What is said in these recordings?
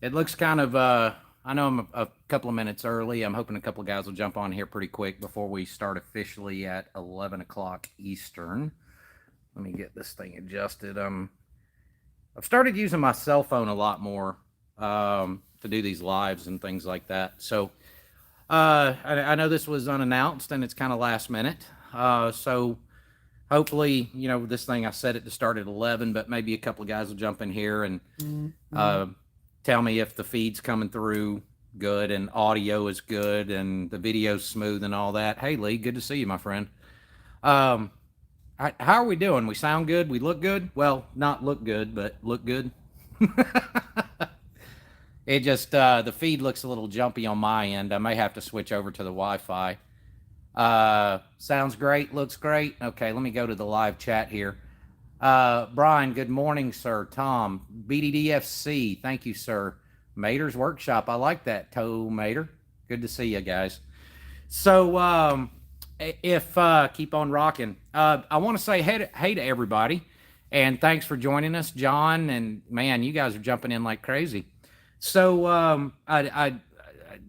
It looks kind of, I know I'm a couple of minutes early. I'm hoping a couple of guys will jump on here pretty quick before we start officially at 11 o'clock Eastern. Let me get this thing adjusted. I've started using my cell phone a lot more to do these lives and things like that. So I know this was unannounced and it's kind of last minute. So hopefully, this thing, I set it to start at 11, but maybe a couple of guys will jump in here and uh, tell me if the feed's coming through good and audio is good and the video's smooth and all that. Hey, Lee, good to see you, my friend. Um, how are we doing? We sound good? We look good? Well, not look good, but look good. It just, the feed looks a little jumpy on my end. I may have to switch over to the Wi Fi. Sounds great, looks great. Okay, let me go to the live chat here. Brian, good morning, sir. Tom, BDDFC, thank you, sir. Mater's Workshop, I like that. Toe Mater, good to see you guys. So, if keep on rocking, I want to say hey to everybody, and thanks for joining us, John. And man, you guys are jumping in like crazy. So, I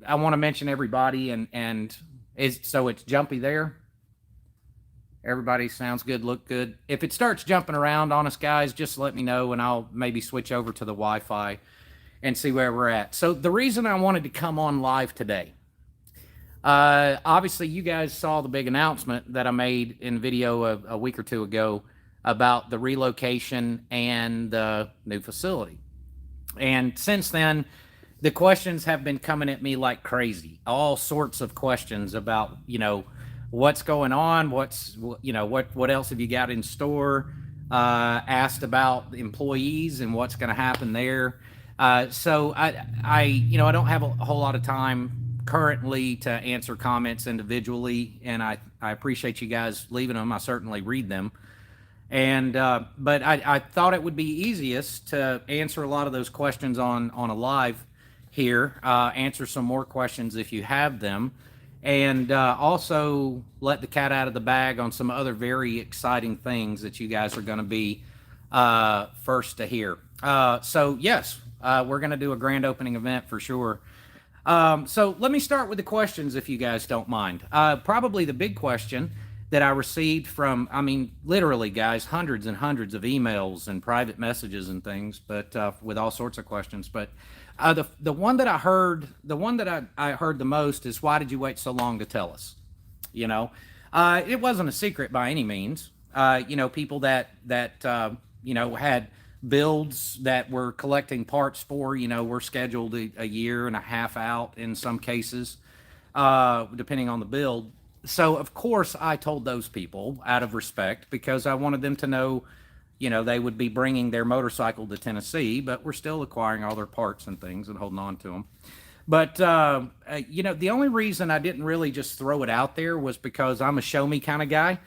want to mention everybody, and is so it's jumpy there. Everybody sounds good, look good. If it starts jumping around on us, guys, just let me know, and I'll maybe switch over to the Wi-Fi and see where we're at. So the reason I wanted to come on live today, obviously, you guys saw the big announcement that I made in video a week or two ago about the relocation and the new facility. And since then, the questions have been coming at me like crazy. All sorts of questions about, what's going on, what else have you got in store? Asked about employees and what's going to happen there. So I don't have a whole lot of time currently to answer comments individually, and I appreciate you guys leaving them. I certainly read them. And but I thought it would be easiest to answer a lot of those questions on a live here. Answer some more questions if you have them, and also let the cat out of the bag on some other very exciting things that you guys are going to be first to hear. So yes, we're going to do a grand opening event for sure. So let me start with the questions, if you guys don't mind. Probably the big question that I received from, I mean, literally, guys, hundreds and hundreds of emails and private messages and things, but with all sorts of questions. But the one that I heard, I heard the most is, why did you wait so long to tell us? It wasn't a secret by any means. People that had builds that we're collecting parts for, we're scheduled a year and a half out in some cases, depending on the build. So of course I told those people out of respect, because I wanted them to know, they would be bringing their motorcycle to Tennessee, but we're still acquiring all their parts and things and holding on to them. But the only reason I didn't really just throw it out there was because I'm a show me kind of guy,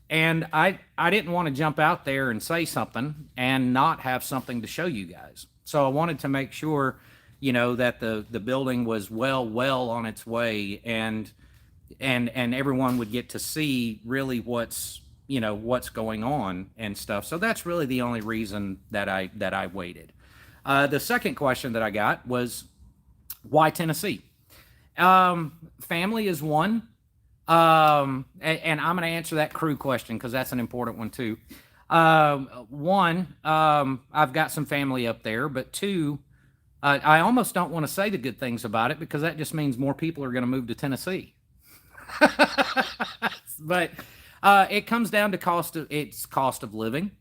and I didn't want to jump out there and say something and not have something to show you guys. So I wanted to make sure, that the building was well on its way, and everyone would get to see really what's going on and stuff. So that's really the only reason that I waited. The second question that I got was, why Tennessee? Family is one. And I'm going to answer that crew question because that's an important one too. One, I've got some family up there, but two, I almost don't want to say the good things about it, because that just means more people are going to move to Tennessee. But it comes down to cost of living,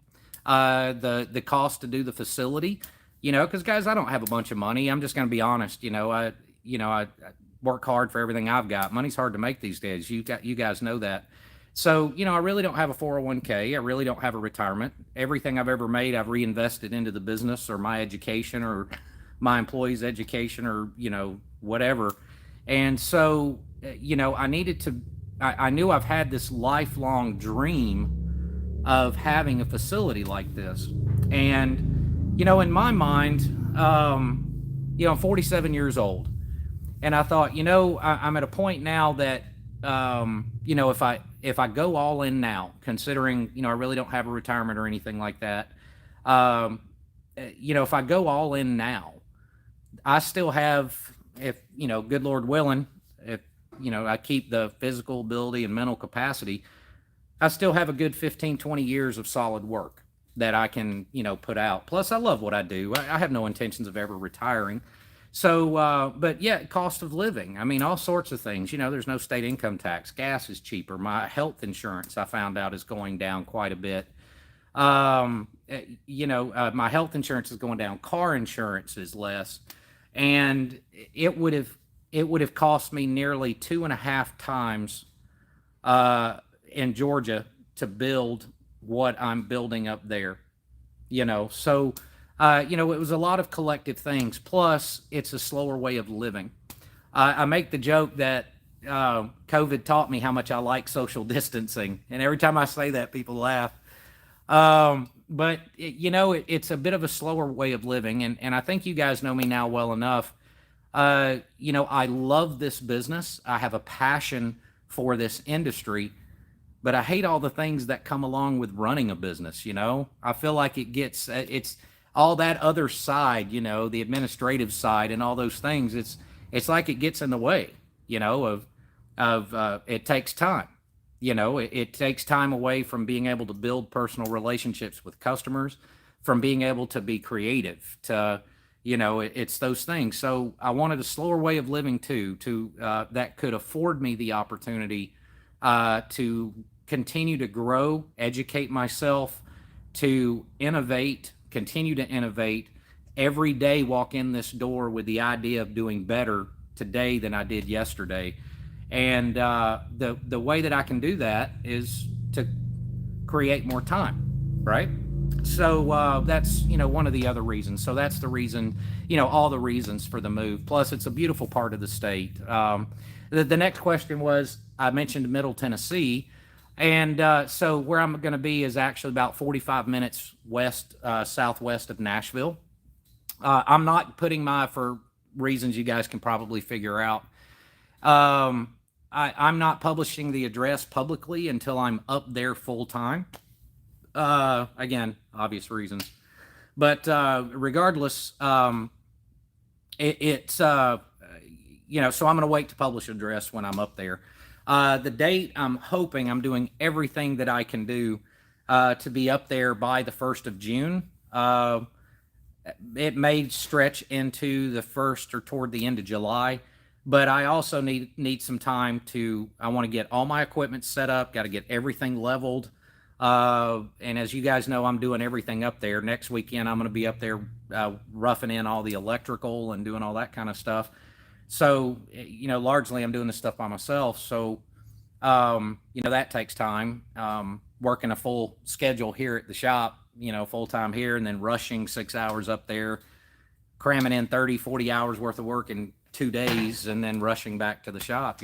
the cost to do the facility, because guys, I don't have a bunch of money. I'm just going to be honest. I work hard for everything I've got. Money's hard to make these days. You guys know that. So, I really don't have a 401k. I really don't have a retirement. Everything I've ever made, I've reinvested into the business or my education or my employees' education or, whatever. And so, I knew I've had this lifelong dream of having a facility like this. And, in my mind, I'm 47 years old. And I thought, I'm at a point now that, if I go all in now, considering, I really don't have a retirement or anything like that, if I go all in now, I still have, if, good Lord willing, if, I keep the physical ability and mental capacity, I still have a good 15, 20 years of solid work that I can, put out. Plus, I love what I do. I have no intentions of ever retiring. So, but yeah, cost of living. I mean, all sorts of things. There's no state income tax. Gas is cheaper. My health insurance, I found out, is going down quite a bit. My health insurance is going down. Car insurance is less, and it would have cost me nearly 2.5 times in Georgia to build what I'm building up there. So it was a lot of collective things. Plus, it's a slower way of living. I make the joke that COVID taught me how much I like social distancing, and every time I say that, people laugh. But it's a bit of a slower way of living, and I think you guys know me now well enough. I love this business. I have a passion for this industry, but I hate all the things that come along with running a business. I feel like it's all that other side, the administrative side and all those things. It's like it gets in the way, of it takes time. It takes time away from being able to build personal relationships with customers, from being able to be creative, to, it's those things. So I wanted a slower way of living too, that could afford me the opportunity to continue to grow, educate myself, to innovate, continue to innovate, every day walk in this door with the idea of doing better today than I did yesterday. And the way that I can do that is to create more time, right? So that's, one of the other reasons. So that's the reason, all the reasons for the move. Plus, it's a beautiful part of the state. The next question was, I mentioned Middle Tennessee. And so where I'm going to be is actually about 45 minutes southwest of Nashville. I'm not putting for reasons you guys can probably figure out. I'm not publishing the address publicly until I'm up there full time. Again, obvious reasons. But regardless, it's so I'm going to wait to publish address when I'm up there. The date, I'm hoping, I'm doing everything that I can do to be up there by the 1st of June. It may stretch into the 1st or toward the end of July, but I also need some time I want to get all my equipment set up, got to get everything leveled. And as you guys know, I'm doing everything up there. Next weekend, I'm going to be up there roughing in all the electrical and doing all that kind of stuff. So, largely I'm doing this stuff by myself. So, that takes time. Working a full schedule here at the shop, full time here, and then rushing 6 hours up there, cramming in 30, 40 hours worth of work in 2 days, and then rushing back to the shop,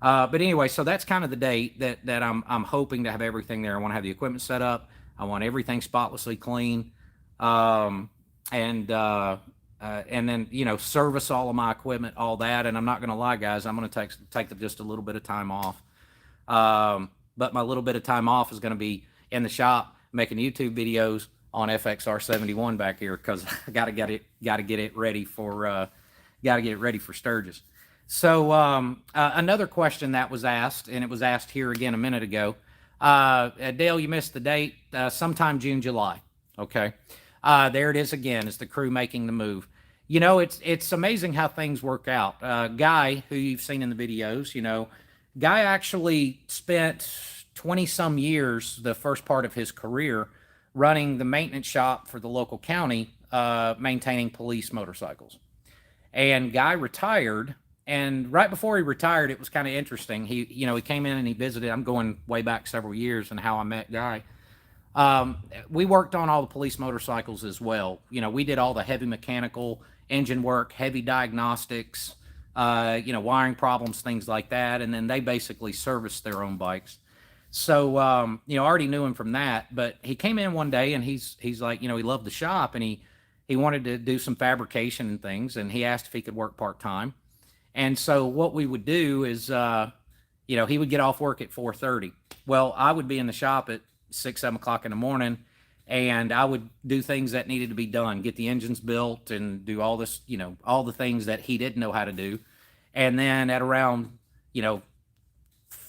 But anyway, so that's kind of the date that I'm hoping to have everything there. I want to have the equipment set up. I want everything spotlessly clean. And then, service all of my equipment, all that. And I'm not going to lie, guys, I'm going to take just a little bit of time off. But my little bit of time off is going to be in the shop making YouTube videos on FXR71 back here, because I got to get it ready for Sturgis. So another question that was asked, and it was asked here again a minute ago. Dale, you missed the date. Sometime June, July. Okay. There it is again. It's the crew making the move. It's amazing how things work out. Guy, who you've seen in the videos, Guy actually spent 20 some years, the first part of his career, running the maintenance shop for the local county, maintaining police motorcycles. And Guy retired. And right before he retired, it was kind of interesting. He came in and he visited. I'm going way back several years and how I met Guy. We worked on all the police motorcycles as well. We did all the heavy mechanical engine work, heavy diagnostics, wiring problems, things like that. And then they basically serviced their own bikes. So, I already knew him from that, but he came in one day and he's like, he loved the shop and he wanted to do some fabrication and things. And he asked if he could work part-time. And so what we would do is, he would get off work at 4:30. Well, I would be in the shop at 6, 7 o'clock in the morning, and I would do things that needed to be done, get the engines built and do all this, all the things that he didn't know how to do. And then at around, you know,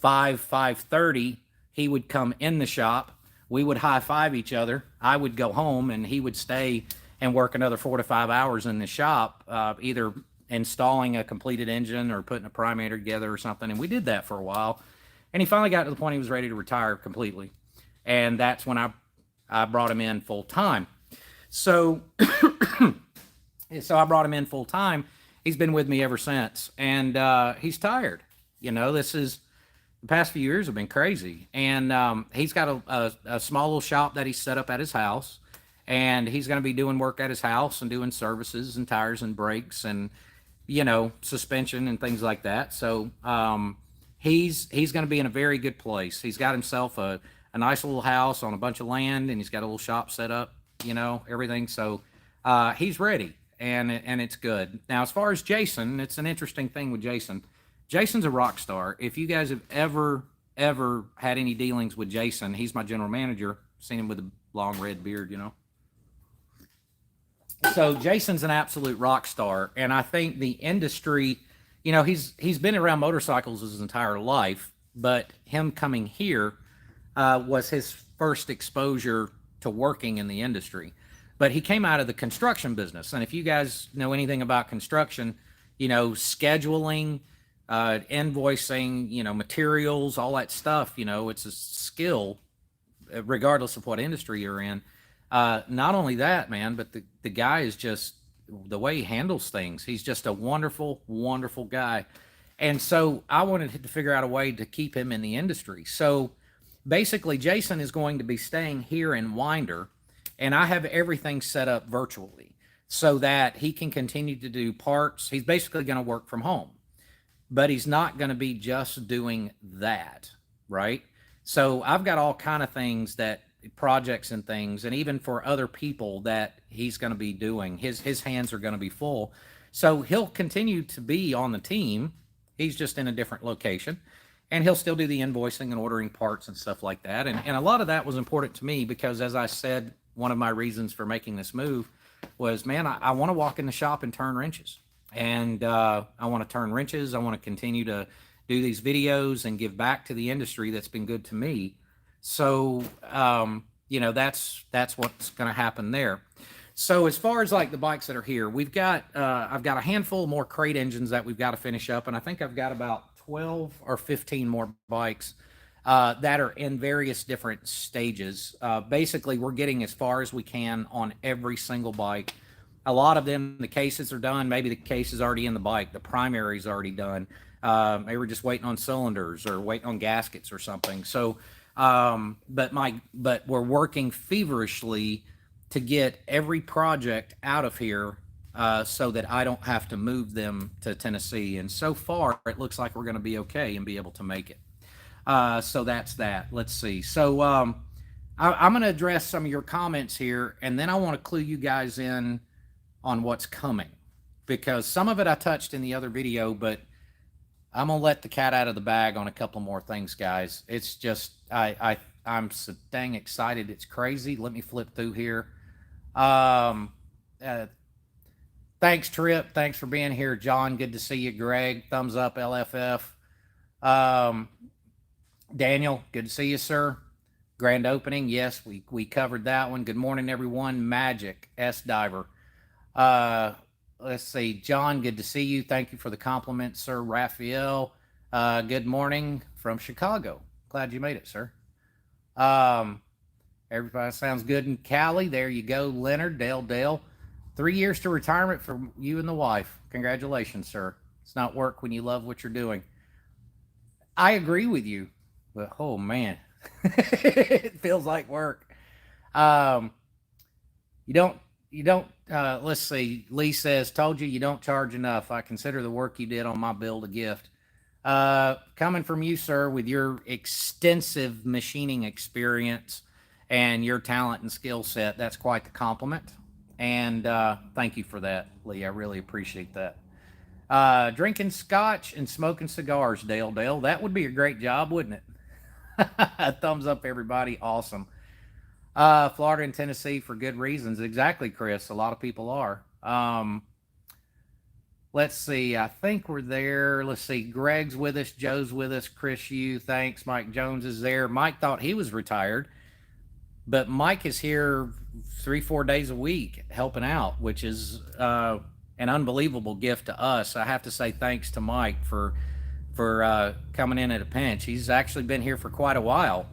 5:30, he would come in the shop. We would high five each other. I would go home, and he would stay and work another 4 to 5 hours in the shop, either installing a completed engine or putting a primator together or something. And we did that for a while. And he finally got to the point he was ready to retire completely. And that's when I brought him in full time. So, so I brought him in full time. He's been with me ever since, and he's tired. The past few years have been crazy, and he's got a small little shop that he set up at his house, and he's going to be doing work at his house and doing services and tires and brakes and suspension and things like that. So he's going to be in a very good place. He's got himself a nice little house on a bunch of land, and he's got a little shop set up, everything. So he's ready, and it's good. Now, as far as Jason, it's an interesting thing with Jason. Jason's a rock star. If you guys have ever had any dealings with Jason, he's my general manager. Seen him with a long red beard, So Jason's an absolute rock star, and I think the industry, he's been around motorcycles his entire life, but him coming here was his first exposure to working in the industry. But he came out of the construction business, and if you guys know anything about construction, scheduling, invoicing, materials, all that stuff, it's a skill, regardless of what industry you're in. Not only that, man, but the guy is just, the way he handles things, he's just a wonderful, wonderful guy. And so I wanted to figure out a way to keep him in the industry. So basically, Jason is going to be staying here in Winder, and I have everything set up virtually so that he can continue to do parts. He's basically going to work from home, but he's not going to be just doing that, right? So I've got all kind of things, that projects and things, and even for other people that he's going to be doing. His hands are going to be full. So he'll continue to be on the team. He's just in a different location, and he'll still do the invoicing and ordering parts and stuff like that. And a lot of that was important to me because, as I said, one of my reasons for making this move was, man, I want to walk in the shop and turn wrenches. And I want to turn wrenches. I want to continue to do these videos and give back to the industry that's been good to me. So, that's what's going to happen there. So as far as like the bikes that are here, we've got, I've got a handful more crate engines that we've got to finish up. And I think I've got about 12 or 15 more bikes that are in various different stages. Basically, we're getting as far as we can on every single bike. A lot of them, the cases are done. Maybe the case is already in the bike. The primary is already done. Maybe we're just waiting on cylinders or waiting on gaskets or something. So, but we're working feverishly to get every project out of here so that I don't have to move them to Tennessee. And so far, it looks like we're going to be okay and be able to make it. So that's that. Let's see. So I'm going to address some of your comments here, and then I want to clue you guys in on what's coming, because some of it I touched in the other video, but I'm going to let the cat out of the bag on a couple more things, guys. It's just, I'm so dang excited. It's crazy. Let me flip through here. Thanks, Trip. Thanks for being here, John. Good to see you, Greg. Thumbs up, LFF. Daniel, good to see you, sir. Grand opening. Yes, we covered that one. Good morning, everyone. Magic, S Diver. Let's see. John, good to see you. Thank you for the compliment, sir. Raphael, good morning from Chicago. Glad you made it, sir. Everybody sounds good in Cali. There you go. Leonard, Dale. 3 years to retirement for you and the wife. Congratulations, sir. It's not work when you love what you're doing. I agree with you, but oh man, it feels like work. You don't, let's see. Lee says, told you don't charge enough. I consider the work you did on my build a gift. Coming from you, sir, with your extensive machining experience and your talent and skill set, that's quite the compliment. And thank you for that, Lee. I really appreciate that. Drinking scotch and smoking cigars, Dale. That would be a great job, wouldn't it? Thumbs up, everybody. Awesome. Florida and Tennessee for good reasons. Exactly, Chris. A lot of people are. Let's see. I think we're there. Let's see. Greg's with us. Joe's with us. Chris, you. Thanks. Mike Jones is there. Mike thought he was retired, but Mike is here 3, 4 days a week helping out, which is an unbelievable gift to us. I have to say thanks to Mike for coming in at a pinch. He's actually been here for quite a while,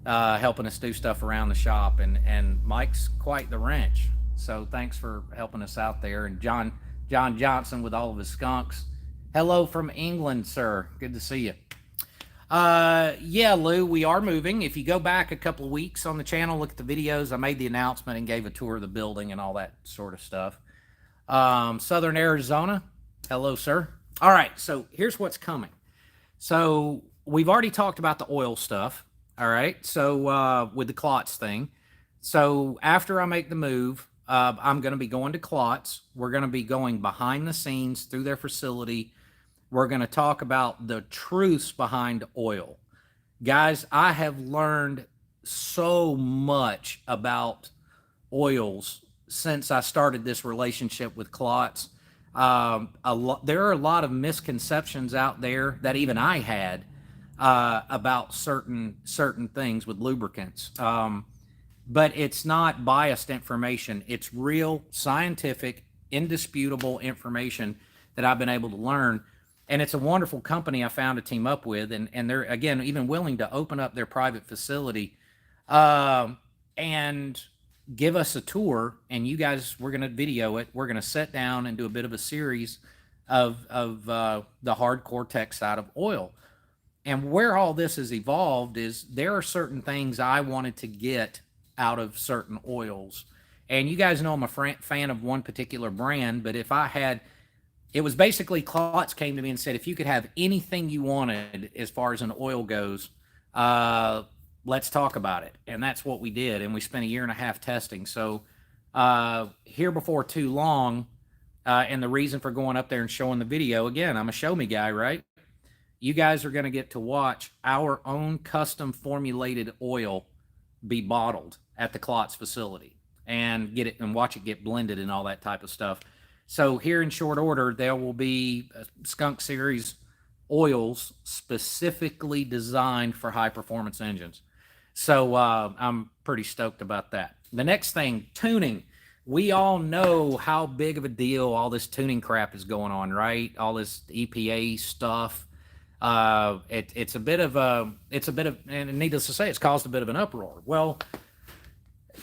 helping us do stuff around the shop, and Mike's quite the wrench. So thanks for helping us out there. And John Johnson with all of his skunks. Hello from England, sir. Good to see you. Yeah, Lou, we are moving. If you go back a couple of weeks on the channel, look at the videos. I made the announcement and gave a tour of the building and all that sort of stuff. Southern Arizona. Hello, sir. All right, so here's what's coming. So we've already talked about the oil stuff. All right, so with the Klotz thing. So after I make the move, I'm going to be going to Klotz. We're going to be going behind the scenes through their facility. We're going to talk about the truths behind oil. Guys, I have learned so much about oils since I started this relationship with Klotz. There are a lot of misconceptions out there that even I had about certain things with lubricants. But it's not biased information. It's real, scientific, indisputable information that I've been able to learn. And it's a wonderful company I found to team up with. And they're, again, even willing to open up their private facility and give us a tour. And you guys, we're going to video it. We're going to sit down and do a bit of a series of the hardcore tech side of oil. And where all this has evolved is there are certain things I wanted to get out of certain oils. And you guys know I'm a fan of one particular brand, but if I had, it was basically Klotz came to me and said, if you could have anything you wanted as far as an oil goes, let's talk about it. And that's what we did. And we spent 1.5 years testing. So here before too long, and the reason for going up there and showing the video, again, I'm a show me guy, right? You guys are going to get to watch our own custom formulated oil be bottled at the Klotz facility and get it and watch it get blended and all that type of stuff. So here in short order, there will be Skunk Series oils specifically designed for high performance engines. So I'm pretty stoked about that. The next thing, tuning. We all know how big of a deal all this tuning crap is going on, right? All this EPA stuff. It's a bit of, and needless to say, it's caused a bit of an uproar. Well,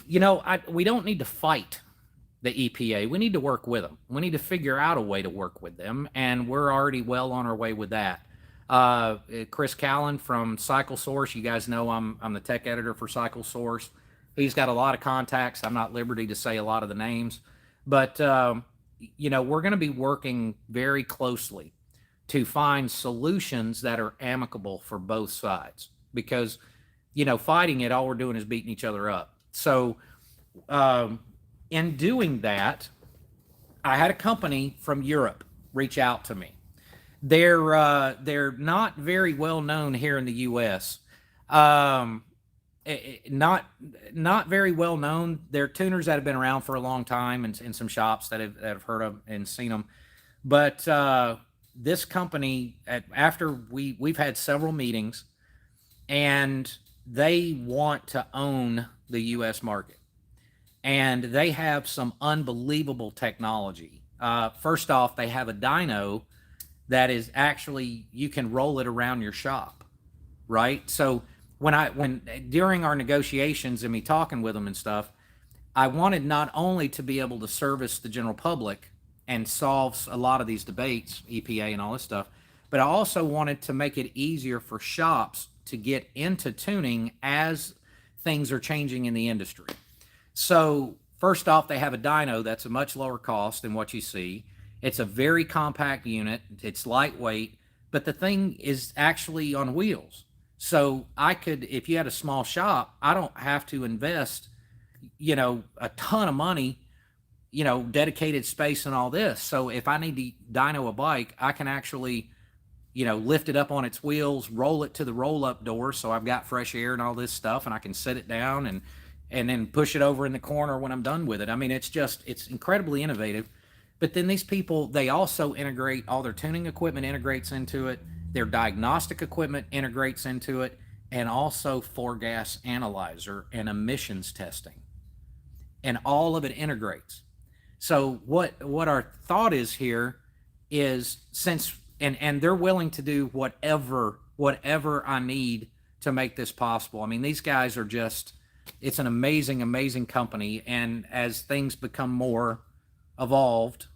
you know, we don't need to fight the EPA. We need to work with them. We need to figure out a way to work with them, and we're already well on our way with that. Chris Callan from Cycle Source, you guys know I'm the tech editor for Cycle Source. He's got a lot of contacts. I'm not at liberty to say a lot of the names, but you know, we're going to be working very closely to find solutions that are amicable for both sides, because, you know, fighting it, all we're doing is beating each other up. So in doing that, I had a company from Europe reach out to me. They're not very well known here in the U.S. Not very well known. They're tuners that have been around for a long time, and in some shops that have heard of and seen them. But this company, after we've had several meetings, and they want to own the U.S. market, and they have some unbelievable technology. First off, they have a dyno that is actually, you can roll it around your shop, right? So when during our negotiations and me talking with them and stuff, I wanted not only to be able to service the general public and solve a lot of these debates, EPA and all this stuff, but I also wanted to make it easier for shops to get into tuning as things are changing in the industry. So first off, they have a dyno that's a much lower cost than what you see. It's a very compact unit. It's lightweight, but the thing is actually on wheels. So I could, if you had a small shop, I don't have to invest, you know, a ton of money, you know, dedicated space and all this. So if I need to dyno a bike, I can actually, you know, lift it up on its wheels, roll it to the roll-up door, so I've got fresh air and all this stuff, and I can set it down and and then push it over in the corner when I'm done with it. I mean, it's incredibly innovative. But then these people, they also integrate all their tuning equipment integrates into it, their diagnostic equipment integrates into it, and also for gas analyzer and emissions testing. And all of it integrates. So what our thought is here is, since and they're willing to do whatever I need to make this possible. I mean, these guys are just, it's an amazing company, and as things become more evolved,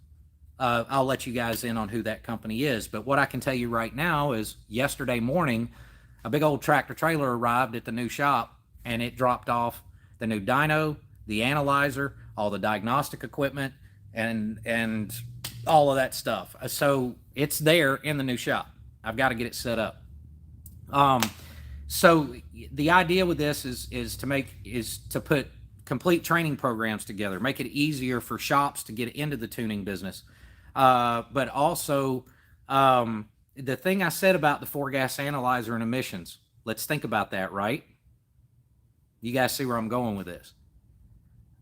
I'll let you guys in on who that company is. But what I can tell you right now is, yesterday morning, a big old tractor trailer arrived at the new shop, and it dropped off the new dyno, the analyzer, all the diagnostic equipment, and all of that stuff. So it's there in the new shop. I've got to get it set up. So the idea with this is to put complete training programs together, make it easier for shops to get into the tuning business. But also, the thing I said about the four-gas analyzer and emissions, let's think about that, right? You guys see where I'm going with this?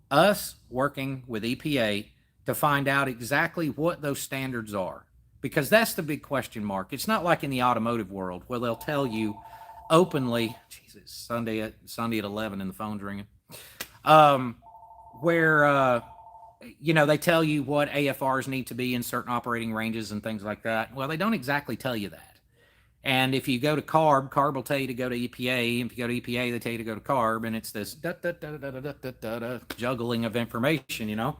Us working with EPA to find out exactly what those standards are, because that's the big question mark. It's not like in the automotive world where they'll tell you openly, Jesus, Sunday at 11 and the phone's ringing, where they tell you what AFRs need to be in certain operating ranges and things like that. Well, they don't exactly tell you that. And if you go to CARB will tell you to go to EPA. If you go to EPA, they tell you to go to CARB, and it's this juggling of information,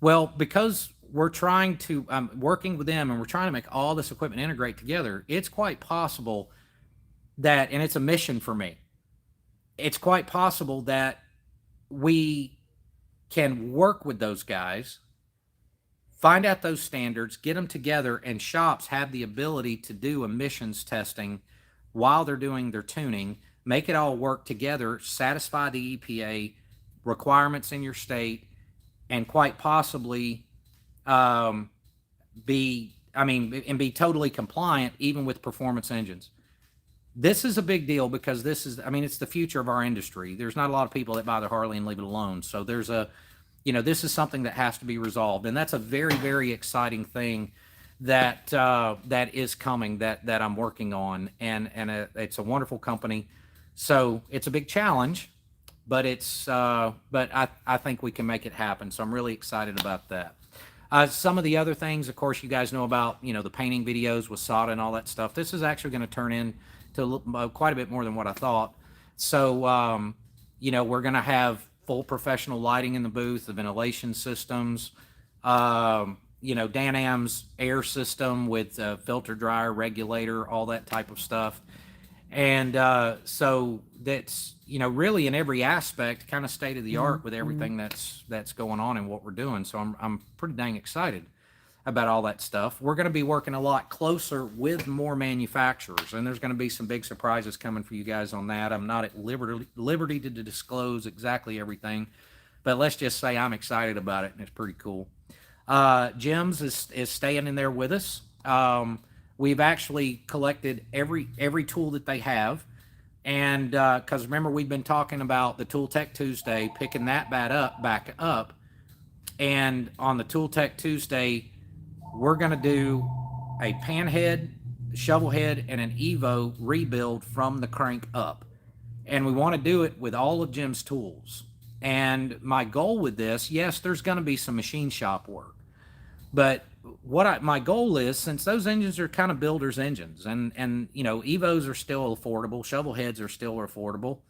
Well, because we're trying to, working with them, and we're trying to make all this equipment integrate together, it's quite possible that, and it's a mission for me, it's quite possible that we can work with those guys, find out those standards, get them together, and shops have the ability to do emissions testing while they're doing their tuning, make it all work together, satisfy the EPA requirements in your state, and quite possibly be totally compliant even with performance engines. This is a big deal because it's the future of our industry. There's not a lot of people that buy their Harley and leave it alone. So there's this is something that has to be resolved. And that's a very, very exciting thing that is coming, that I'm working on. And it's a wonderful company. So it's a big challenge, but I think we can make it happen. So I'm really excited about that. Some of the other things, of course, you guys know about, the painting videos with solder and all that stuff. This is actually going to turn into quite a bit more than what I thought. So, we're going to have full professional lighting in the booth, the ventilation systems, Dan-Am's air system with filter dryer, regulator, all that type of stuff. And so that's, really in every aspect, kind of state of the art with everything that's going on and what we're doing. So I'm pretty dang excited about all that stuff. We're going to be working a lot closer with more manufacturers, and there's going to be some big surprises coming for you guys on that. I'm not at liberty to disclose exactly everything, but let's just say I'm excited about it, and it's pretty cool. Jim's is staying in there with us. We've actually collected every tool that they have, and because remember, we've been talking about the Tool Tech Tuesday, picking that back up, and on the Tool Tech Tuesday, we're going to do a pan head, shovel head, and an Evo rebuild from the crank up. And we want to do it with all of Jim's tools. And my goal with this, yes, there's going to be some machine shop work. But my goal is, since those engines are kind of builders' engines, and Evos are still affordable, shovel heads are still affordable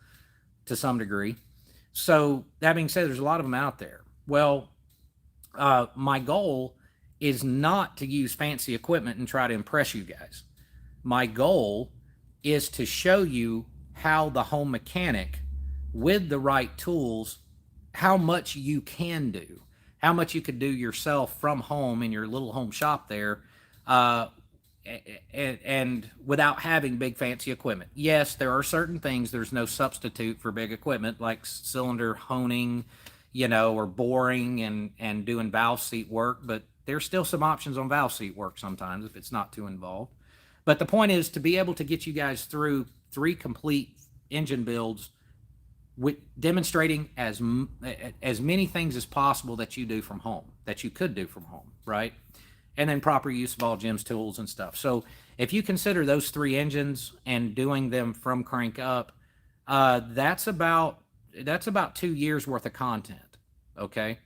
to some degree. So that being said, there's a lot of them out there. Well, my goal is not to use fancy equipment and try to impress you guys. My goal is to show you how the home mechanic, with the right tools, how much you can do, how much you could do yourself from home in your little home shop there, and without having big fancy equipment. Yes, there are certain things, there's no substitute for big equipment like cylinder honing, or boring and doing valve seat work, but there's still some options on valve seat work sometimes if it's not too involved. But the point is to be able to get you guys through 3 complete engine builds with demonstrating as many things as possible that you do from home, that you could do from home, right? And then proper use of all Jim's tools and stuff. So if you consider those 3 engines and doing them from crank up, that's about 2 years worth of content. Okay.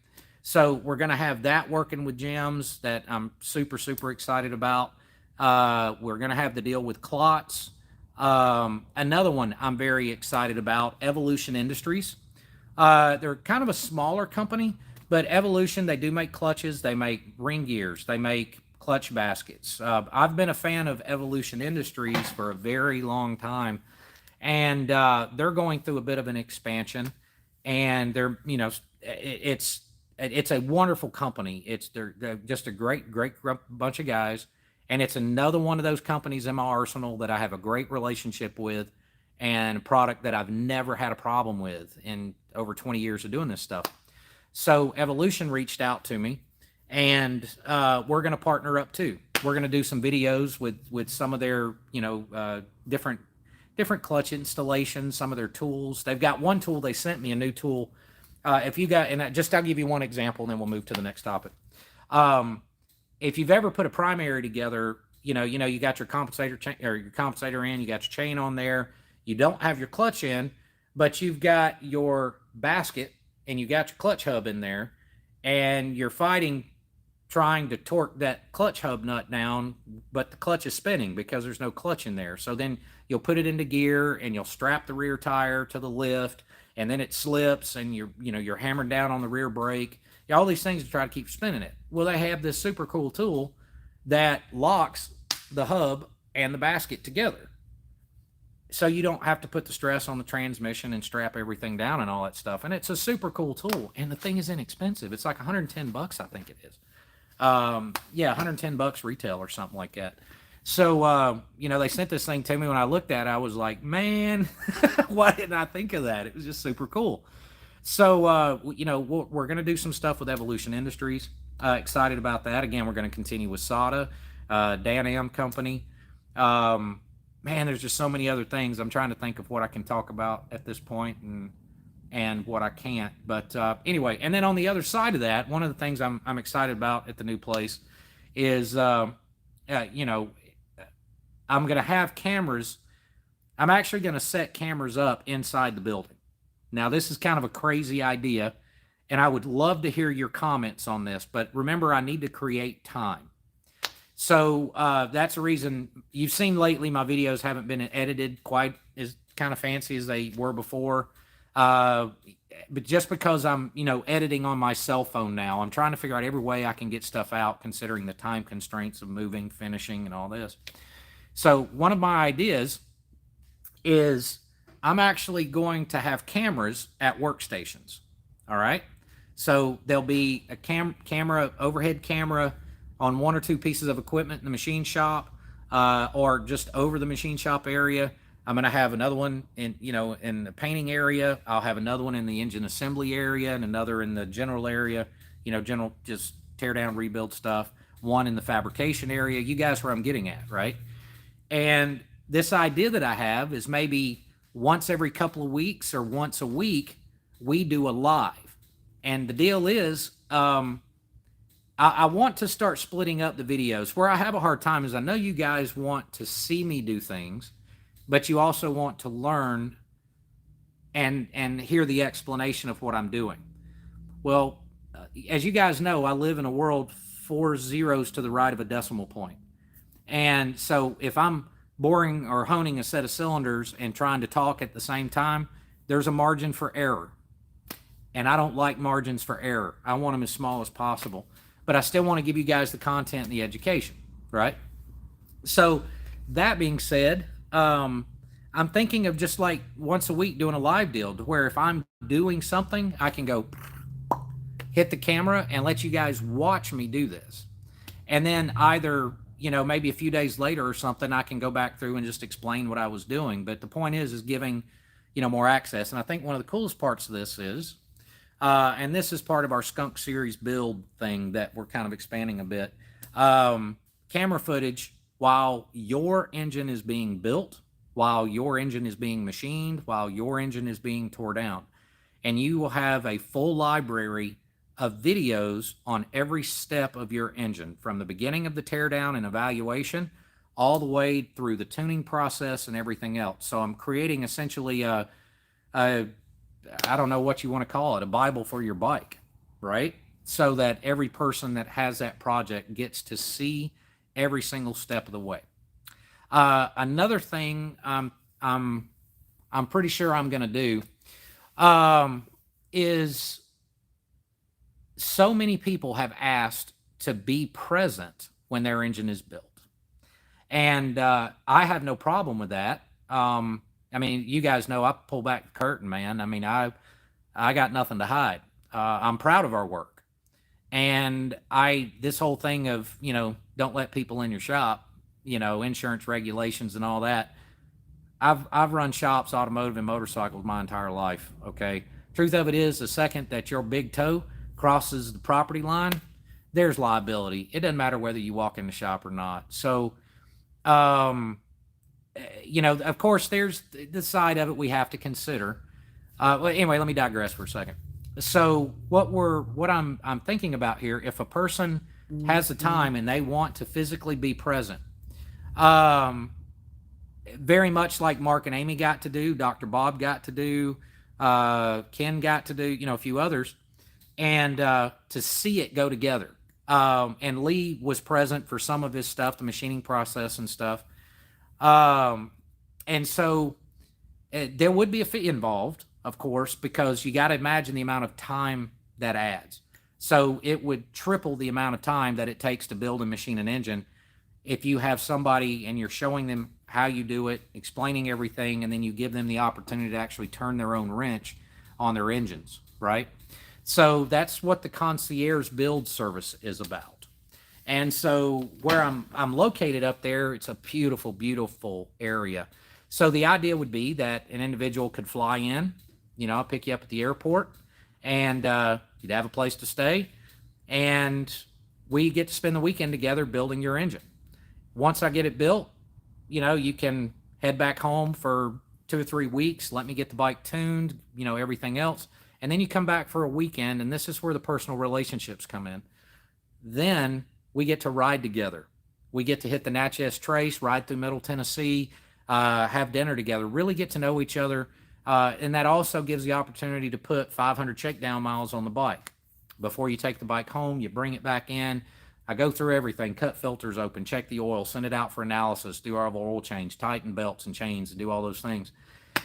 So we're going to have that working with Jim's that I'm super, super excited about. We're going to have the deal with Klotz. Another one I'm very excited about, Evolution Industries. They're kind of a smaller company, but Evolution, they do make clutches, they make ring gears, they make clutch baskets. I've been a fan of Evolution Industries for a very long time, and they're going through a bit of an expansion, and they're, it's a wonderful company. They're just a great bunch of guys, and it's another one of those companies in my arsenal that I have a great relationship with, and a product that I've never had a problem with in over 20 years of doing this stuff. So Evolution reached out to me, and we're going to partner up too. We're going to do some videos with some of their different clutch installations, some of their tools. They've got one tool. They sent me a new tool. If you got, and I'll give you one example, and then we'll move to the next topic. If you've ever put a primary together, you got your compensator in, you got your chain on there, you don't have your clutch in, but you've got your basket and you got your clutch hub in there, and you're trying to torque that clutch hub nut down, but the clutch is spinning because there's no clutch in there. So then you'll put it into gear and you'll strap the rear tire to the lift, and then it slips, and you're hammered down on the rear brake. All these things to try to keep spinning it. Well, they have this super cool tool that locks the hub and the basket together, so you don't have to put the stress on the transmission and strap everything down and all that stuff. And it's a super cool tool, and the thing is inexpensive. It's like $110, I think it is. Yeah, $110 retail or something like that. So, they sent this thing to me. When I looked at it, I was like, man, why didn't I think of that? It was just super cool. So, we're going to do some stuff with Evolution Industries. Excited about that. Again, we're going to continue with SADA, Dan M Company. Man, there's just so many other things. I'm trying to think of what I can talk about at this point and what I can't. But anyway, and then on the other side of that, one of the things I'm excited about at the new place is, I'm going to have cameras. I'm actually going to set cameras up inside the building. Now, this is kind of a crazy idea, and I would love to hear your comments on this, but remember, I need to create time. So that's the reason you've seen lately my videos haven't been edited quite as kind of fancy as they were before. But just because I'm, editing on my cell phone now, I'm trying to figure out every way I can get stuff out, considering the time constraints of moving, finishing, and all this. So one of my ideas is I'm actually going to have cameras at workstations. All right. So there'll be a camera, overhead camera on 1 or 2 pieces of equipment in the machine shop, or just over the machine shop area. I'm going to have another one in the painting area. I'll have another one in the engine assembly area, and another in the general area, general just tear down, rebuild stuff. One in the fabrication area. You guys where I'm getting at, right? And this idea that I have is maybe once every couple of weeks or once a week, we do a live. And the deal is, I want to start splitting up the videos. Where I have a hard time is I know you guys want to see me do things, but you also want to learn and hear the explanation of what I'm doing. Well, as you guys know, I live in a world 4 zeros to the right of a decimal point. And so if I'm boring or honing a set of cylinders and trying to talk at the same time, there's a margin for error. And I don't like margins for error. I want them as small as possible. But I still want to give you guys the content and the education, right? So that being said, I'm thinking of just like once a week doing a live deal, to where if I'm doing something, I can go hit the camera and let you guys watch me do this. And then either, maybe a few days later or something, I can go back through and just explain what I was doing. But the point is giving, more access. And I think one of the coolest parts of this is, and this is part of our Skunk Series build thing that we're kind of expanding a bit. Camera footage while your engine is being built while your engine is being machined, while your engine is being tore down. And you will have a full library of videos on every step of your engine, from the beginning of the teardown and evaluation all the way through the tuning process and everything else. So I'm creating essentially a I don't know what you want to call it, a Bible for your bike, right? So that every person that has that project gets to see every single step of the way. Another thing I'm pretty sure I'm going to do is, so many people have asked to be present when their engine is built. And I have no problem with that. I mean, you guys know I pull back the curtain, man. I mean, I got nothing to hide. I'm proud of our work. And this whole thing of, don't let people in your shop, insurance regulations and all that. I've run shops, automotive and motorcycles, my entire life. Okay. Truth of it is, the second that your big toe crosses the property line, there's liability. It doesn't matter whether you walk in the shop or not. So, of course, there's the side of it we have to consider. Well, anyway, let me digress for a second. So what I'm thinking about here, if a person has the time and they want to physically be present, very much like Mark and Amy got to do, Dr. Bob got to do, Ken got to do, a few others, and to see it go together. And Lee was present for some of his stuff, the machining process and stuff. And so there would be a fee involved, of course, because you got to imagine the amount of time that adds. So it would triple the amount of time that it takes to build and machine an engine if you have somebody and you're showing them how you do it, explaining everything, and then you give them the opportunity to actually turn their own wrench on their engines, right? So that's what the Concierge build service is about. And so where I'm located up there, it's a beautiful, beautiful area. So the idea would be that an individual could fly in, I'll pick you up at the airport, and you'd have a place to stay, and we get to spend the weekend together building your engine. Once I get it built, you can head back home for 2 or 3 weeks, let me get the bike tuned, everything else. And then you come back for a weekend, and this is where the personal relationships come in. Then we get to ride together. We get to hit the Natchez Trace, ride through Middle Tennessee, have dinner together, really get to know each other. And that also gives the opportunity to put 500 shakedown miles on the bike. Before you take the bike home, you bring it back in. I go through everything, cut filters open, check the oil, send it out for analysis, do our oil change, tighten belts and chains, and do all those things.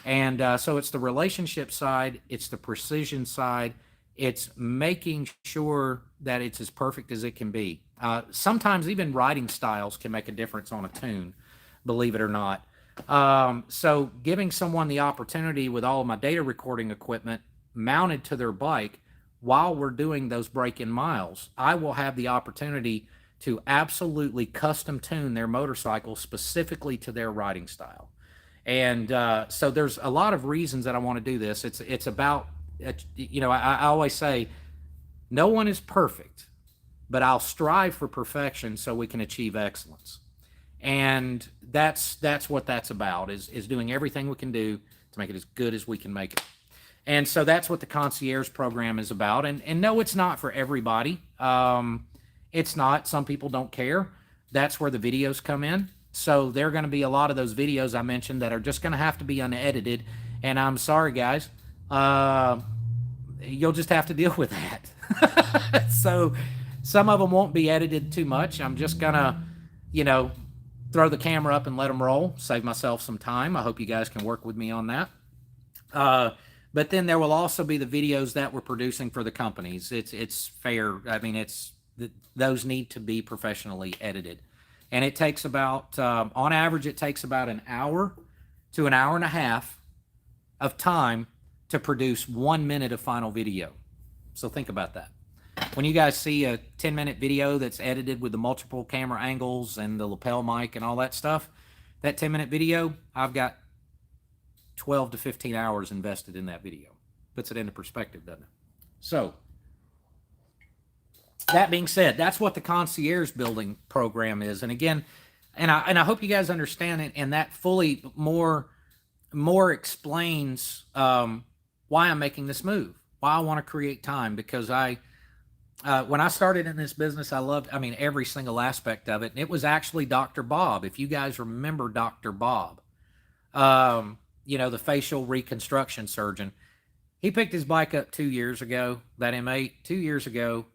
And so it's the relationship side, it's the precision side, it's making sure that it's as perfect as it can be. Sometimes even riding styles can make a difference on a tune, believe it or not. So giving someone the opportunity with all of my data recording equipment mounted to their bike while we're doing those break-in miles, I will have the opportunity to absolutely custom tune their motorcycle specifically to their riding style. And so there's a lot of reasons that I want to do this. It's about, I always say, no one is perfect, but I'll strive for perfection so we can achieve excellence. And that's what that's about, is doing everything we can do to make it as good as we can make it. And so that's what the Concierge program is about. And no, it's not for everybody. It's not. Some people don't care. That's where the videos come in. So there are going to be a lot of those videos I mentioned that are just going to have to be unedited. And I'm sorry, guys. You'll just have to deal with that. So some of them won't be edited too much. I'm just going to, throw the camera up and let them roll, save myself some time. I hope you guys can work with me on that. But then there will also be the videos that we're producing for the companies. It's fair. I mean, those need to be professionally edited. And it takes about, on average, it takes about an hour to an hour and a half of time to produce 1 minute of final video. So think about that. When you guys see a 10-minute video that's edited with the multiple camera angles and the lapel mic and all that stuff, that 10-minute video, I've got 12 to 15 hours invested in that video. Puts it into perspective, doesn't it? So, that being said, that's what the Concierge building program is. And again, and I hope you guys understand it, and that fully more explains why I'm making this move, why I want to create time, because when I started in this business, I loved, I mean, every single aspect of it. And it was actually Dr. Bob. If you guys remember Dr. Bob, the facial reconstruction surgeon, he picked his bike up 2 years ago, that M8, 2 years ago.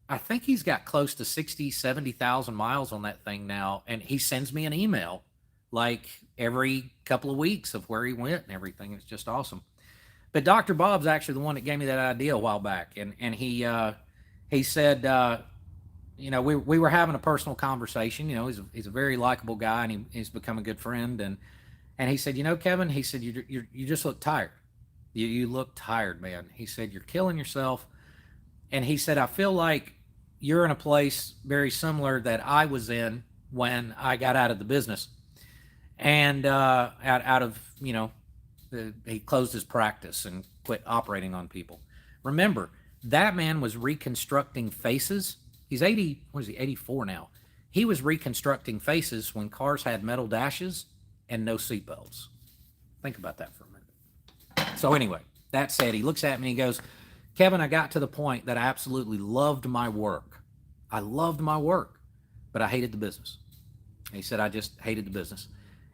I think he's got close to 60, 70,000 miles on that thing now. And he sends me an email like every couple of weeks of where he went and everything. It's just awesome. But Dr. Bob's actually the one that gave me that idea a while back. And he said, we were having a personal conversation. He's a very likable guy, and he's become a good friend. And he said, Kevin, he said, you just look tired. You look tired, man. He said, you're killing yourself. And he said, I feel like you're in a place very similar that I was in when I got out of the business. And out of, he closed his practice and quit operating on people. Remember, that man was reconstructing faces. He's 84 now. He was reconstructing faces when cars had metal dashes and no seatbelts. Think about that for a minute. So anyway, that said, he looks at me and he goes, Kevin, I got to the point that I absolutely loved my work. I loved my work, but I hated the business. He said, I just hated the business.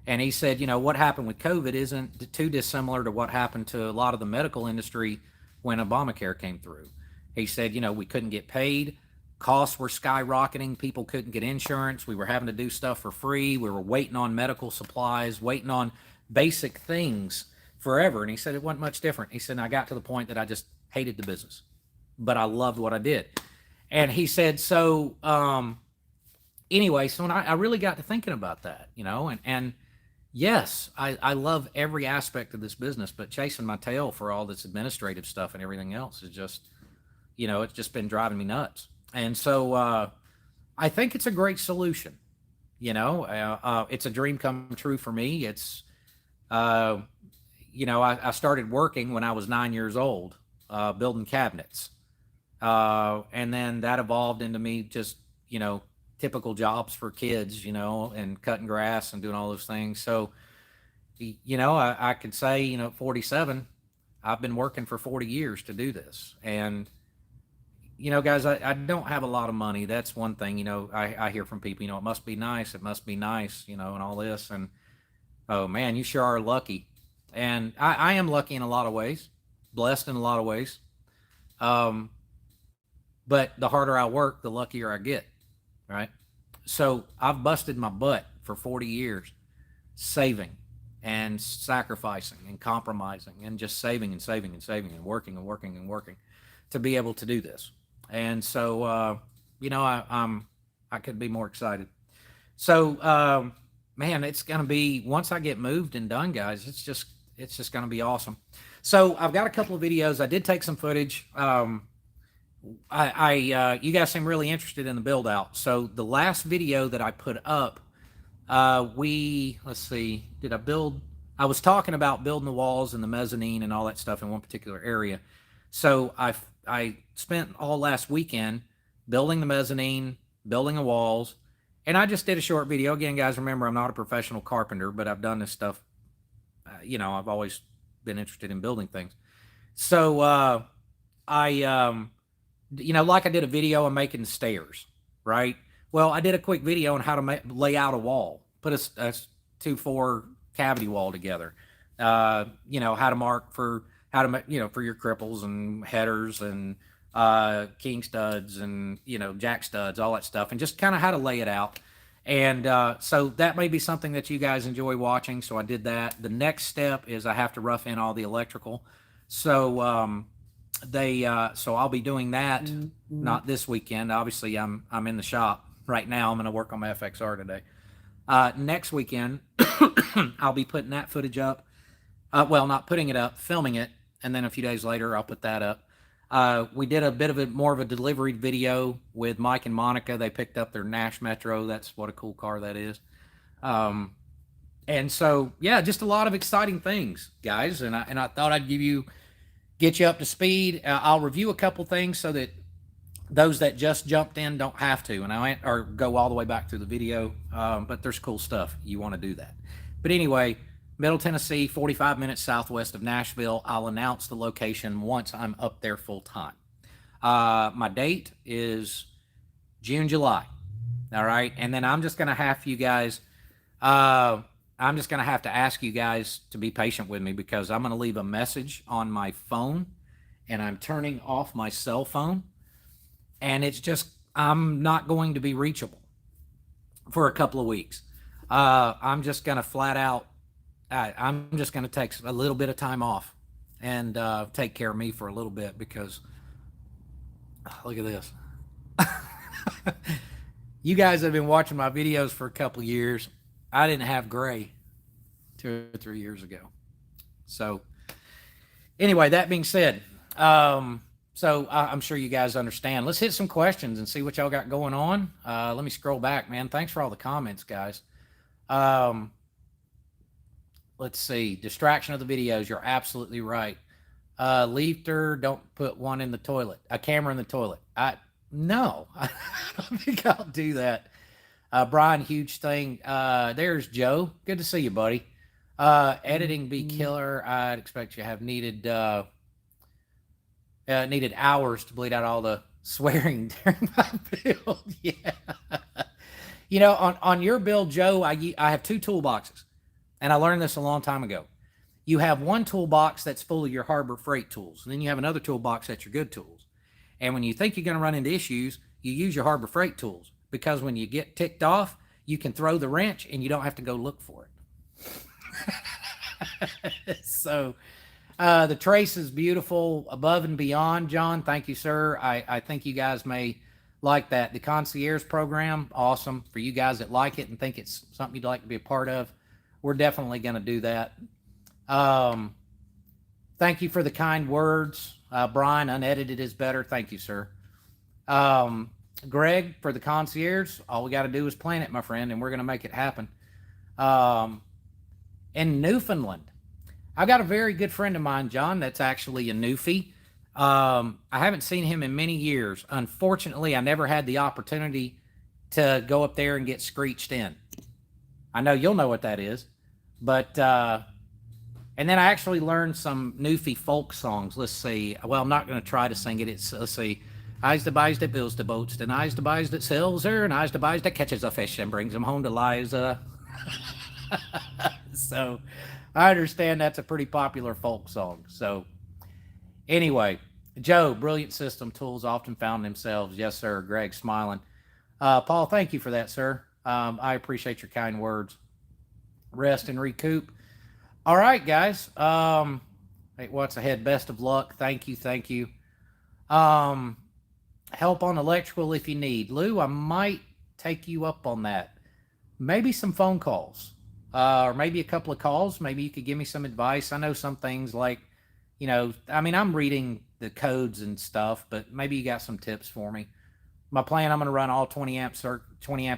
And he said, what happened with COVID isn't too dissimilar to what happened to a lot of the medical industry when Obamacare came through. He said, we couldn't get paid. Costs were skyrocketing. People couldn't get insurance. We were having to do stuff for free. We were waiting on medical supplies, waiting on basic things forever. And he said, it wasn't much different. He said, I got to the point that I just hated the business, but I loved what I did. And he said, so anyway, so when I really got to thinking about that, and yes, I love every aspect of this business, but chasing my tail for all this administrative stuff and everything else is just, it's just been driving me nuts. And so I think it's a great solution. It's a dream come true for me. It's, I started working when I was 9 years old, building cabinets. And then that evolved into me just, typical jobs for kids, and cutting grass and doing all those things. So, I could say, at 47, I've been working for 40 years to do this. And, guys, I don't have a lot of money. That's one thing, I hear from people, it must be nice. It must be nice, and all this. And, oh man, you sure are lucky. And I am lucky in a lot of ways, blessed in a lot of ways. But the harder I work, the luckier I get. Right. So I've busted my butt for 40 years, saving and sacrificing and compromising and just saving and saving and saving and working and working and working to be able to do this. And so, I could be more excited. So, man, it's going to be, once I get moved and done, guys, it's just going to be awesome. So I've got a couple of videos. I did take some footage. You guys seem really interested in the build out. So the last video that I put up, let's see, I was talking about building the walls and the mezzanine and all that stuff in one particular area. So I spent all last weekend building the mezzanine, building the walls, and I just did a short video. Again, guys, remember, I'm not a professional carpenter, but I've done this stuff. I've always been interested in building things. So, like I did a video on making stairs, right? Well, I did a quick video on how to lay out a wall, put a 2-4 cavity wall together. How to mark for for your cripples and headers and king studs and jack studs, all that stuff, and just kind of how to lay it out. And so that may be something that you guys enjoy watching. So I did that. The next step is I have to rough in all the electrical. So so I'll be doing that, not this weekend. Obviously, I'm in the shop right now. I'm going to work on my FXR today. Next weekend, I'll be putting that footage up. Well, not putting it up, filming it, and then a few days later, I'll put that up. We did a bit of more of a delivery video with Mike and Monica. They picked up their Nash Metro. That's what a cool car that is. And so, yeah, just a lot of exciting things, guys. And I thought I'd get you up to speed. I'll review a couple things so that Those that just jumped in don't have to, and or go all the way back through the video. But there's cool stuff. You want to do that. But anyway, Middle Tennessee, 45 minutes southwest of Nashville. I'll announce the location once I'm up there full time. My date is June, July. All right. And then I'm just going to have you guys, I'm just going to have to ask you guys to be patient with me, because I'm going to leave a message on my phone, and I'm turning off my cell phone. And it's just, I'm not going to be reachable for a couple of weeks. I'm just going to flat out, I'm just going to take a little bit of time off and take care of me for a little bit, because look at this. You guys have been watching my videos for a couple of years. I didn't have gray 2 or 3 years ago. So anyway, that being said, so I'm sure you guys understand. Let's hit some questions and see what y'all got going on. Let me scroll back, man. Thanks for all the comments, guys. Let's see. Distraction of the videos. You're absolutely right. Leafter, don't put one in the toilet. A camera in the toilet. No, I don't think I'll do that. Brian, huge thing. There's Joe. Good to see you, buddy. Editing be killer. I'd expect you to have needed hours to bleed out all the swearing during my build. Yeah. You know, on your build, Joe, I have 2 toolboxes, and I learned this a long time ago. You have one toolbox that's full of your Harbor Freight tools, and then you have another toolbox that's your good tools. And when you think you're going to run into issues, you use your Harbor Freight tools, because when you get ticked off, you can throw the wrench and you don't have to go look for it. So the trace is beautiful, above and beyond. John, thank you, sir. I think you guys may like that. The Concierge program, awesome. For you guys that like it and think it's something you'd like to be a part of, we're definitely going to do that. Thank you for the kind words. Brian, unedited is better. Thank you, sir. Greg, for the Concierge, all we got to do is plan it, my friend, and we're going to make it happen. In Newfoundland, I've got a very good friend of mine, John, that's actually a Newfie. I haven't seen him in many years. Unfortunately, I never had the opportunity to go up there and get screeched in. I know you'll know what that is, but and then I actually learned some Newfie folk songs. Let's see. Well, I'm not going to try to sing it. Let's see. I's the buys that builds the boats, and I's the buys that sells her, and I's the buys that catches a fish and brings them home to Liza. So I understand that's a pretty popular folk song. So anyway, Joe, brilliant system. Tools often found themselves. Yes, sir. Greg, smiling. Paul, thank you for that, sir. I appreciate your kind words. Rest and recoup. All right, guys. Hey, what's ahead? Best of luck. Thank you. Thank you. Help on electrical if you need. Lou, I might take you up on that. Maybe some phone calls, or maybe a couple of calls. Maybe you could give me some advice. I know some things like, you know, I mean, I'm reading the codes and stuff, but maybe you got some tips for me. My plan, I'm going to run all 20 amp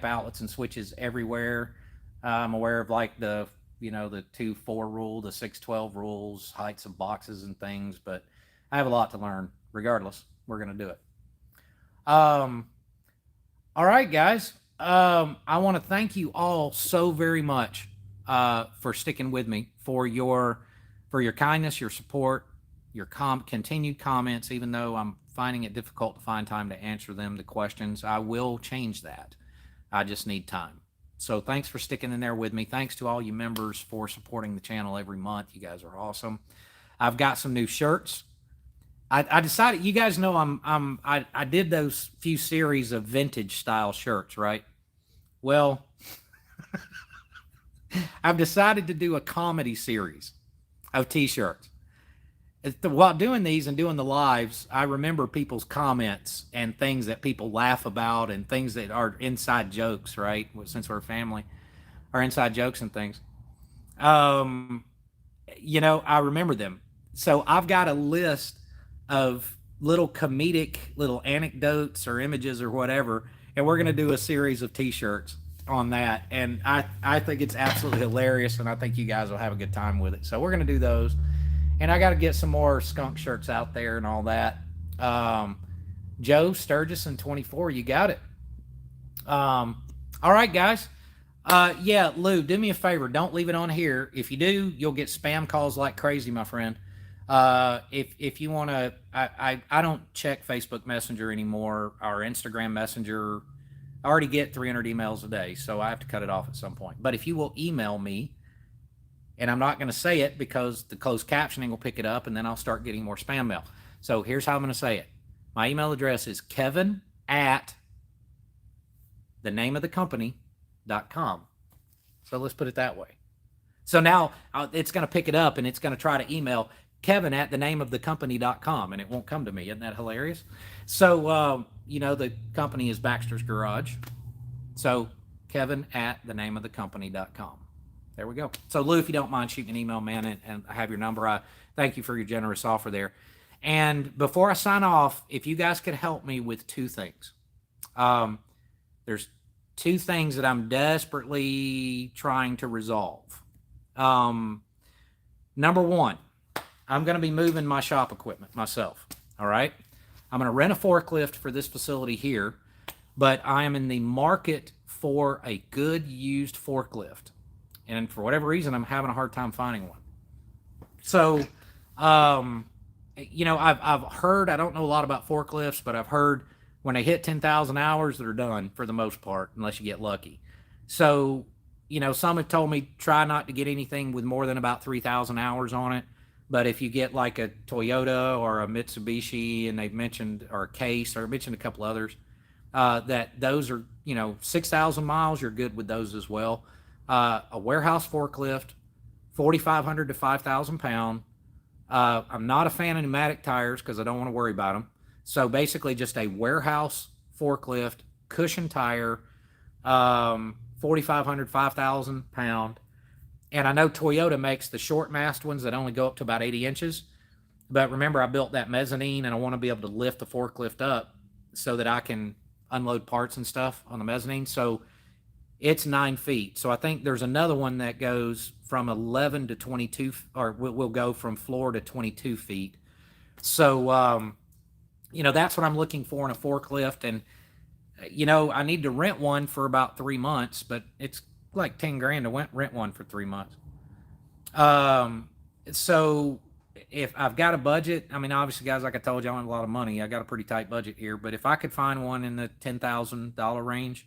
outlets and switches everywhere. I'm aware of like the 2-4 rule, the 6-12 rules, heights of boxes and things, but I have a lot to learn. Regardless, we're going to do it. All right, guys. I want to thank you all so very much for sticking with me, for your kindness, your support, your continued comments. Even though I'm finding it difficult to find time to answer them, the questions, I will change that. I just need time. So thanks for sticking in there with me. Thanks to all you members for supporting the channel every month. You guys are awesome. I've got some new shirts. I decided, you guys know I did those few series of vintage style shirts, right? Well, I've decided to do a comedy series of t-shirts. While doing these and doing the lives, I remember people's comments and things that people laugh about and things that are inside jokes, right? Since we're a family, are inside jokes and things. I remember them. So I've got a list of little comedic little anecdotes or images or whatever, and we're going to do a series of t-shirts on that. And I think it's absolutely hilarious, and I think you guys will have a good time with it. So we're going to do those. And I got to get some more skunk shirts out there and all that. Joe Sturgis in 24. You got it. All right, guys. Yeah, Lou, do me a favor. Don't leave it on here. If you do, you'll get spam calls like crazy, my friend. If you want to, I don't check Facebook Messenger anymore or Instagram Messenger. I already get 300 emails a day, so I have to cut it off at some point. But if you will email me, and I'm not going to say it because the closed captioning will pick it up, and then I'll start getting more spam mail. So here's how I'm going to say it. My email address is Kevin at the name of the company.com. So let's put it that way. So now it's going to pick it up and it's going to try to email Kevin at the name of the company.com, and it won't come to me. Isn't that hilarious? So, the company is Baxter's Garage. So Kevin at the name of the company.com. There we go. So Lou, if you don't mind shooting an email, man, and I have your number, I thank you for your generous offer there. And before I sign off, if you guys could help me with two things. There's two things that I'm desperately trying to resolve. Number one, I'm going to be moving my shop equipment myself. All right. I'm going to rent a forklift for this facility here, but I am in the market for a good used forklift. And for whatever reason, I'm having a hard time finding one. So, I've heard, I don't know a lot about forklifts, but I've heard when they hit 10,000 hours, they're done for the most part, unless you get lucky. So, some have told me try not to get anything with more than about 3,000 hours on it. But if you get like a Toyota or a Mitsubishi, and they've mentioned, or a Case, or mentioned a couple others, that those are, 6,000 miles, you're good with those as well. A warehouse forklift, 4,500 to 5,000 pound. I'm not a fan of pneumatic tires because I don't want to worry about them. So basically just a warehouse forklift, cushion tire, 4,500, 5,000 pound. And I know Toyota makes the short mast ones that only go up to about 80 inches. But remember, I built that mezzanine, and I want to be able to lift the forklift up so that I can unload parts and stuff on the mezzanine. So it's 9 feet. So I think there's another one that goes from 11 to 22, or will go from floor to 22 feet. So, that's what I'm looking for in a forklift. And, I need to rent one for about 3 months, but it's like 10 grand to rent one for 3 months. So if I've got a budget, I mean, obviously, guys, like I told you, I don't have a lot of money. I got a pretty tight budget here, but if I could find one in the $10,000 range,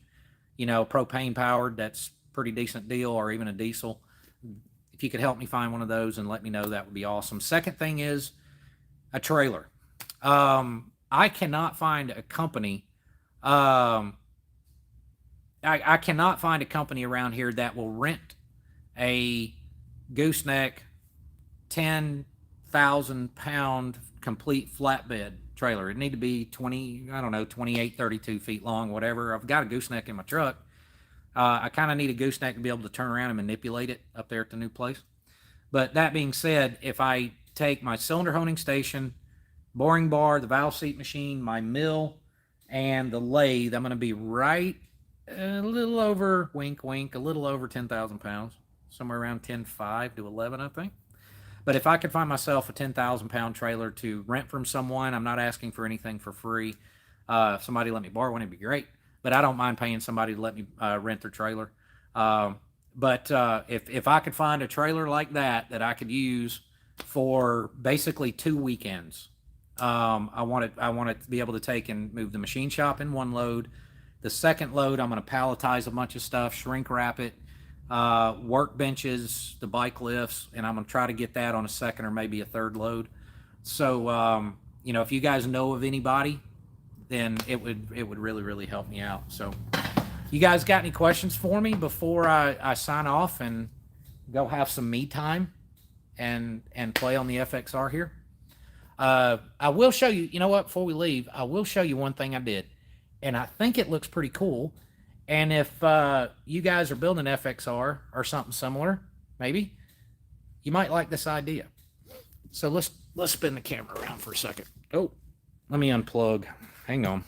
propane powered, that's pretty decent deal, or even a diesel. If you could help me find one of those and let me know, that would be awesome. Second thing is a trailer. I cannot find a company. I cannot find a company around here that will rent a gooseneck 10,000 pound complete flatbed trailer. It need to be 28, 32 feet long, whatever. I've got a gooseneck in my truck. I kind of need a gooseneck to be able to turn around and manipulate it up there at the new place. But that being said, if I take my cylinder honing station, boring bar, the valve seat machine, my mill, and the lathe, I'm going to be right a little over, wink, wink, a little over 10,000 pounds, somewhere around 10.5 to 11, I think. But if I could find myself a 10,000 pound trailer to rent from someone, I'm not asking for anything for free. If somebody let me borrow one, it'd be great. But I don't mind paying somebody to let me rent their trailer. But if I could find a trailer like that I could use for basically 2 weekends, I want it to be able to take and move the machine shop in one load. The second load, I'm going to palletize a bunch of stuff, shrink wrap it, workbenches, the bike lifts, and I'm going to try to get that on a second or maybe a third load. So, if you guys know of anybody, then it would really, really help me out. So you guys got any questions for me before I sign off and go have some me time and play on the FXR here? I will show you, before we leave, I will show you one thing I did. And I think it looks pretty cool. And if you guys are building an FXR or something similar, maybe, you might like this idea. So let's spin the camera around for a second. Oh, let me unplug. Hang on.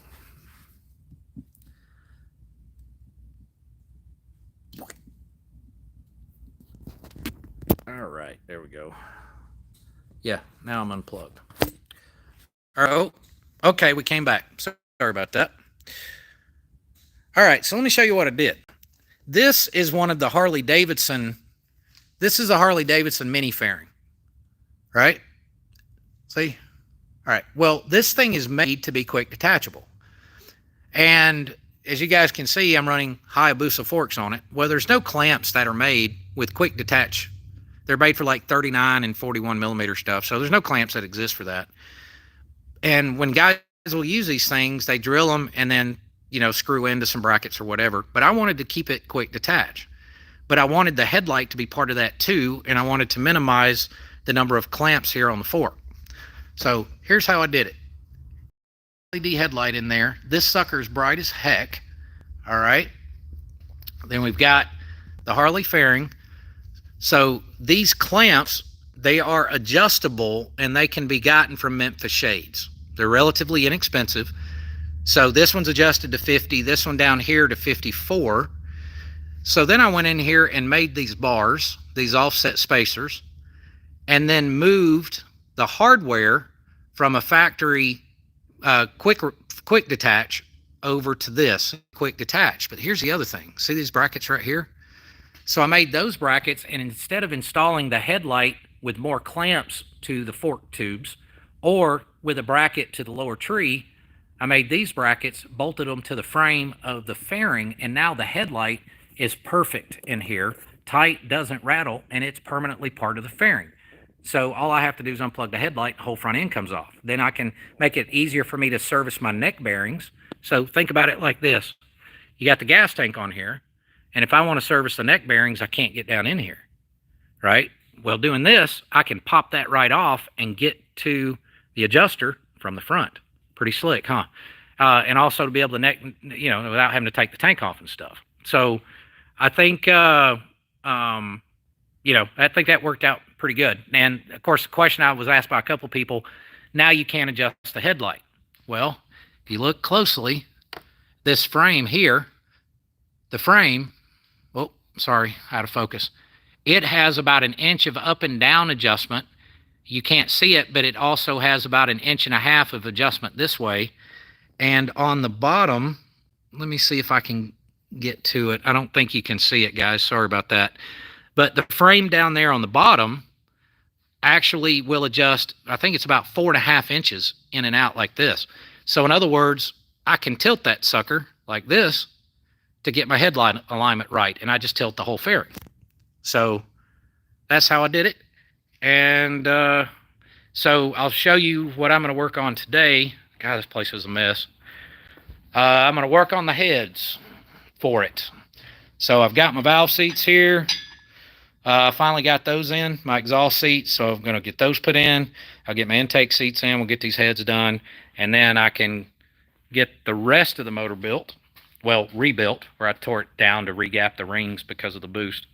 All right, there we go. Yeah, now I'm unplugged. All right. Okay, we came back. Sorry about that. All right, so let me show you what I did. This is one of the Harley Davidson. This is a Harley Davidson mini fairing, right? See? All right. Well, this thing is made to be quick detachable. And as you guys can see, I'm running Hayabusa forks on it. Well, there's no clamps that are made with quick detach. They're made for like 39 and 41 millimeter stuff. So there's no clamps that exist for that. And when guys will use these things, they drill them and then, screw into some brackets or whatever. But I wanted to keep it quick detach. But I wanted the headlight to be part of that too. And I wanted to minimize the number of clamps here on the fork. So here's how I did it. LED headlight in there. This sucker's bright as heck. All right. Then we've got the Harley fairing. So these clamps, they are adjustable and they can be gotten from Memphis Shades. They're relatively inexpensive. So this one's adjusted to 50, this one down here to 54. So then I went in here and made these bars, these offset spacers, and then moved the hardware from a factory quick detach over to this quick detach. But here's the other thing. See these brackets right here? So I made those brackets, and instead of installing the headlight with more clamps to the fork tubes or with a bracket to the lower tree, I made these brackets, bolted them to the frame of the fairing, and now the headlight is perfect in here. Tight, doesn't rattle, and it's permanently part of the fairing. So all I have to do is unplug the headlight, the whole front end comes off. Then I can make it easier for me to service my neck bearings. So think about it like this. You got the gas tank on here, and if I want to service the neck bearings, I can't get down in here, right? Well, doing this, I can pop that right off and get to the adjuster from the front. Pretty slick, huh? And also to be able to neck, without having to take the tank off and stuff. So I think, I think that worked out pretty good. And of course, the question I was asked by a couple people, now you can't adjust the headlight. Well, if you look closely, this frame here, the frame, oh, sorry, out of focus. It has about an inch of up and down adjustment. You can't see it, but it also has about an inch and a half of adjustment this way. And on the bottom, let me see if I can get to it. I don't think you can see it, guys. Sorry about that. But the frame down there on the bottom actually will adjust, I think it's about 4.5 inches in and out like this. So in other words, I can tilt that sucker like this to get my headlight alignment right, and I just tilt the whole fairing. So that's how I did it. And so I'll show you what I'm going to work on today. God, this place is a mess. I'm going to work on the heads for it. So I've got my valve seats here. I finally got those in, my exhaust seats, so I'm going to get those put in. I'll get my intake seats in. We'll get these heads done, and then I can get the rest of the motor built. Well, rebuilt, where I tore it down to re-gap the rings because of the boost.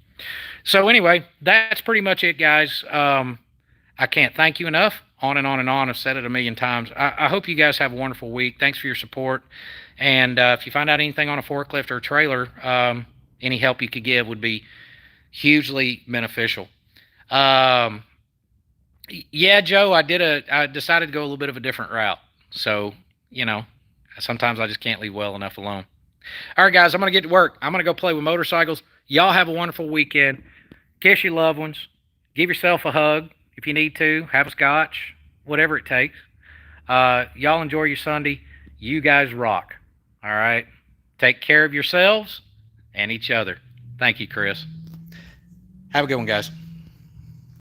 So anyway, that's pretty much it, guys. I can't thank you enough. On and on and on. I've said it a million times. I hope you guys have a wonderful week. Thanks for your support. And if you find out anything on a forklift or a trailer, any help you could give would be hugely beneficial. Yeah, Joe, I decided to go a little bit of a different route. So, sometimes I just can't leave well enough alone. All right, guys, I'm going to get to work. I'm going to go play with motorcycles. Y'all have a wonderful weekend. Kiss your loved ones. Give yourself a hug if you need to. Have a scotch, whatever it takes. Y'all enjoy your Sunday. You guys rock. All right? Take care of yourselves and each other. Thank you, Chris. Have a good one, guys.